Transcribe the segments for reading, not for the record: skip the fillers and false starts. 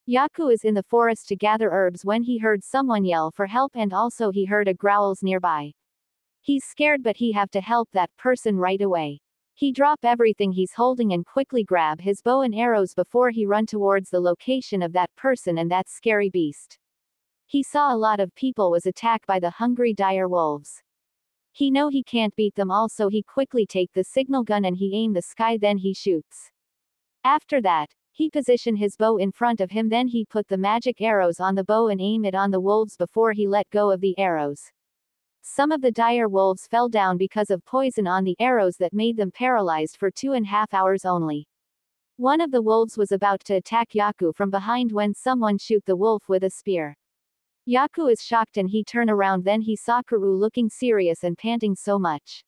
Yaku is in the forest to gather herbs when he heard someone yell for help and also he heard a growls nearby. He's scared but he have to help that person right away. He drop everything he's holding and quickly grab his bow and arrows before he run towards the location of that person and that scary beast. He saw a lot of people was attacked by the hungry dire wolves. He know he can't beat them all so he quickly take the signal gun and he aim the sky then he shoots. After that, he position his bow in front of him then he put the magic arrows on the bow and aim it on the wolves before he let go of the arrows. Some of the dire wolves fell down because of poison on the arrows that made them paralyzed for 2.5 hours only. One of the wolves was about to attack Yaku from behind when someone shoot the wolf with a spear. Yaku is shocked and he turn around then he saw Karoo looking serious and panting so much.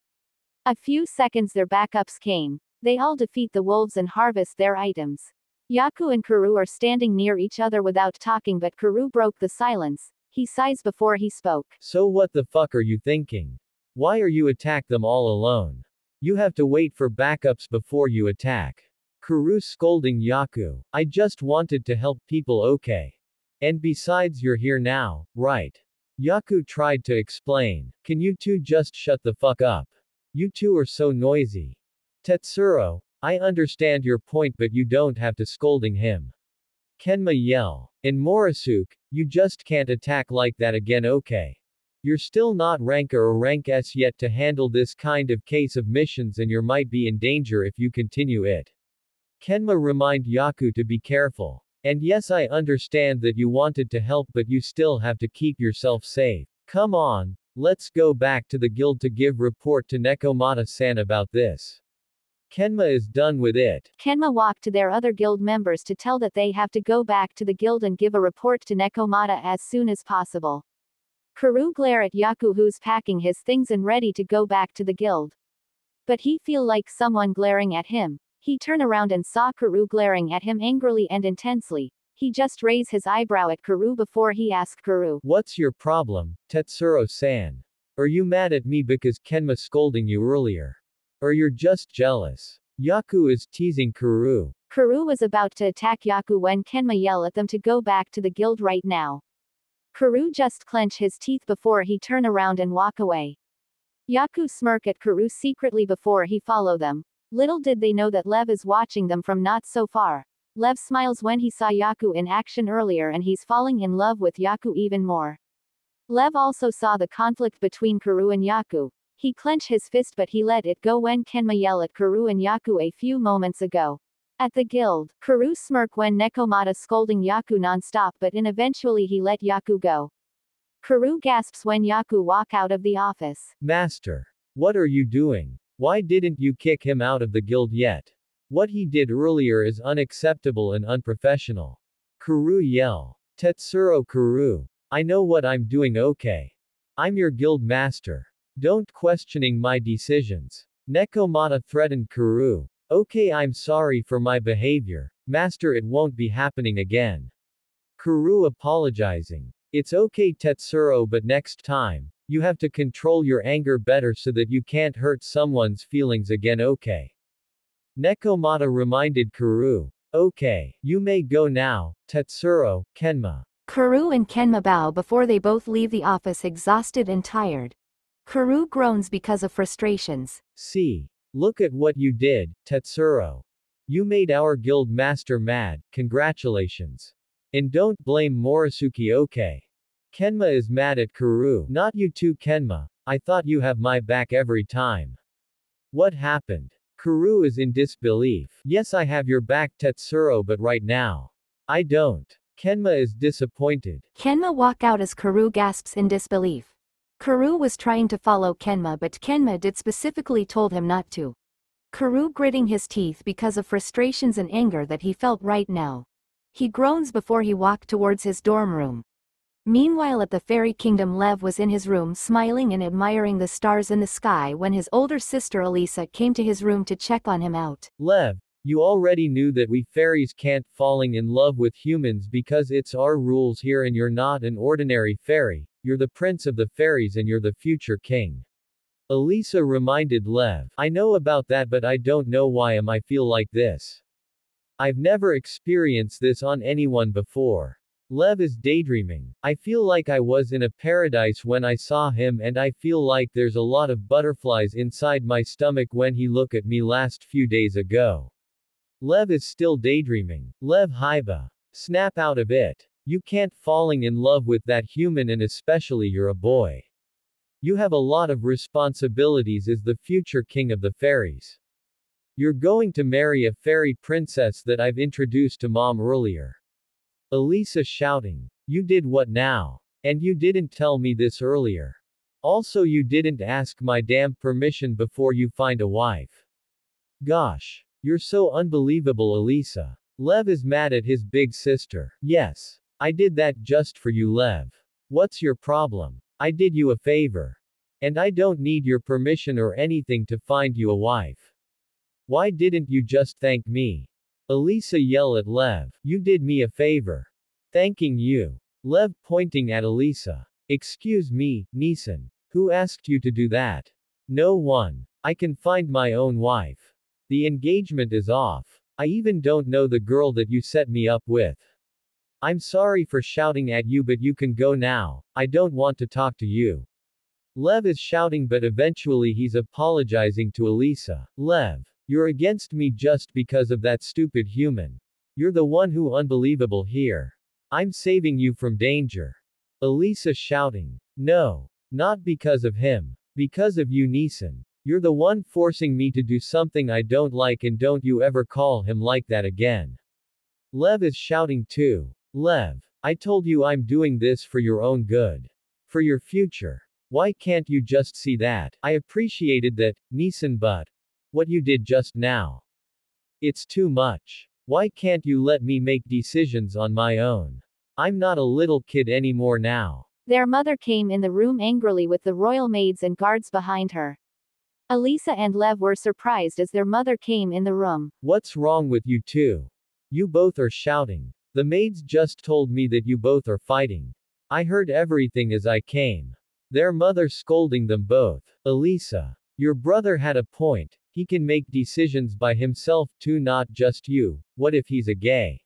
A few seconds their backups came. They all defeat the wolves and harvest their items. Yaku and Karoo are standing near each other without talking but Karoo broke the silence. He sighs before he spoke. So what the fuck are you thinking? Why are you attack them all alone? You have to wait for backups before you attack. Karoo scolding Yaku. I just wanted to help people okay. And besides you're here now, right? Yaku tried to explain. Can you two just shut the fuck up? You two are so noisy. Tetsuro, I understand your point but you don't have to scolding him. Kenma yell. In Morisuke, you just can't attack like that again okay? You're still not rank or rank S yet to handle this kind of case of missions and you might be in danger if you continue it. Kenma remind Yaku to be careful. And yes I understand that you wanted to help but you still have to keep yourself safe. Come on, let's go back to the guild to give report to Nekomata-san about this. Kenma is done with it. Kenma walked to their other guild members to tell that they have to go back to the guild and give a report to Nekomata as soon as possible. Karoo glare at Yaku who's packing his things and ready to go back to the guild. But he feel like someone glaring at him. He turn around and saw Karoo glaring at him angrily and intensely. He just raised his eyebrow at Karoo before he asked Karoo. What's your problem, Tetsuro-san? Are you mad at me because Kenma scolding you earlier? Or you're just jealous? Yaku is teasing Karoo. Karoo was about to attack Yaku when Kenma yell at them to go back to the guild right now. Karoo just clench his teeth before he turn around and walk away. Yaku smirk at Karoo secretly before he follow them. Little did they know that Lev is watching them from not so far. Lev smiles when he saw Yaku in action earlier and he's falling in love with Yaku even more. Lev also saw the conflict between Karoo and Yaku. He clenched his fist but he let it go when Kenma yelled at Karoo and Yaku a few moments ago. At the guild, Karoo smirk when Nekomata scolding Yaku non-stop but eventually he let Yaku go. Karoo gasps when Yaku walk out of the office. Master. What are you doing? Why didn't you kick him out of the guild yet? What he did earlier is unacceptable and unprofessional. Karoo yell. Tetsuro Karoo. I know what I'm doing okay. I'm your guild master. Don't questioning my decisions. Nekomata threatened Karoo. Okay I'm sorry for my behavior. Master it won't be happening again. Karoo apologizing. It's okay Tetsuro but next time, you have to control your anger better so that you can't hurt someone's feelings again okay? Nekomata reminded Karoo. Okay, you may go now, Tetsuro, Kenma. Karoo and Kenma bow before they both leave the office exhausted and tired. Karoo groans because of frustrations. See. Look at what you did, Tetsuro. You made our guild master mad, congratulations. And don't blame Morisuke okay? Kenma is mad at Karoo. Not you too Kenma, I thought you have my back every time. What happened? Karoo is in disbelief. Yes I have your back Tetsuro but right now. I don't. Kenma is disappointed. Kenma walk out as Karoo gasps in disbelief. Karoo was trying to follow Kenma but Kenma did specifically told him not to. Karoo gritting his teeth because of frustrations and anger that he felt right now. He groans before he walked towards his dorm room. Meanwhile at the Fairy Kingdom Lev was in his room smiling and admiring the stars in the sky when his older sister Elisa came to his room to check on him out. Lev, you already knew that we fairies can't falling in love with humans because it's our rules here and you're not an ordinary fairy. You're the prince of the fairies and you're the future king. Elisa reminded Lev. I know about that but I don't know why I feel like this. I've never experienced this on anyone before. Lev is daydreaming. I feel like I was in a paradise when I saw him, and I feel like there's a lot of butterflies inside my stomach when he looked at me last few days ago. Lev is still daydreaming. Lev Haiba. Snap out of it. You can't falling in love with that human, and especially you're a boy. You have a lot of responsibilities as the future king of the fairies. You're going to marry a fairy princess that I've introduced to mom earlier. Elisa shouting. You did what now? And you didn't tell me this earlier. Also, you didn't ask my damn permission before you find a wife. Gosh. You're so unbelievable, Elisa. Lev is mad at his big sister. Yes. I did that just for you, Lev. What's your problem? I did you a favor. And I don't need your permission or anything to find you a wife. Why didn't you just thank me? Elisa yell at Lev. You did me a favor. Thanking you. Lev pointing at Elisa. Excuse me, Nissan. Who asked you to do that? No one. I can find my own wife. The engagement is off. I even don't know the girl that you set me up with. I'm sorry for shouting at you, but you can go now. I don't want to talk to you. Lev is shouting, but eventually he's apologizing to Elisa. Lev. You're against me just because of that stupid human. You're the one who unbelievable here. I'm saving you from danger. Elisa shouting. No. Not because of him. Because of you, Nissan. You're the one forcing me to do something I don't like, and don't you ever call him like that again. Lev is shouting too. Lev. I told you I'm doing this for your own good. For your future. Why can't you just see that? I appreciated that, Nissan, but what you did just now. It's too much. Why can't you let me make decisions on my own? I'm not a little kid anymore now. Their mother came in the room angrily with the royal maids and guards behind her. Elisa and Lev were surprised as their mother came in the room. What's wrong with you two? You both are shouting. The maids just told me that you both are fighting. I heard everything as I came. Their mother scolding them both. Elisa. Your brother had a point. He can make decisions by himself too, not just you. What if he's a gay?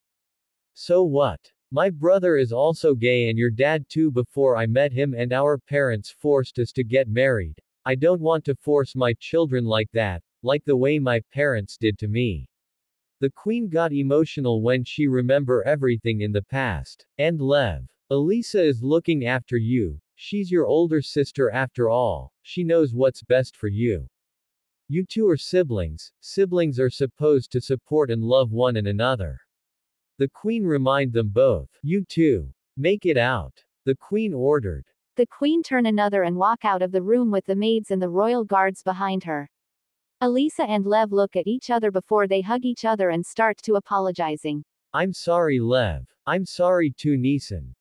So what? My brother is also gay, and your dad too. Before I met him and our parents forced us to get married. I don't want to force my children like that, like the way my parents did to me. The queen got emotional when she remembered everything in the past. And Lev. Elisa is looking after you. She's your older sister after all. She knows what's best for you. You two are siblings. Siblings are supposed to support and love one and another. The queen reminded them both. You two. Make it out. The queen ordered. The queen turned another and walk out of the room with the maids and the royal guards behind her. Elisa and Lev look at each other before they hug each other and start to apologizing. I'm sorry, Lev. I'm sorry too, Nissan.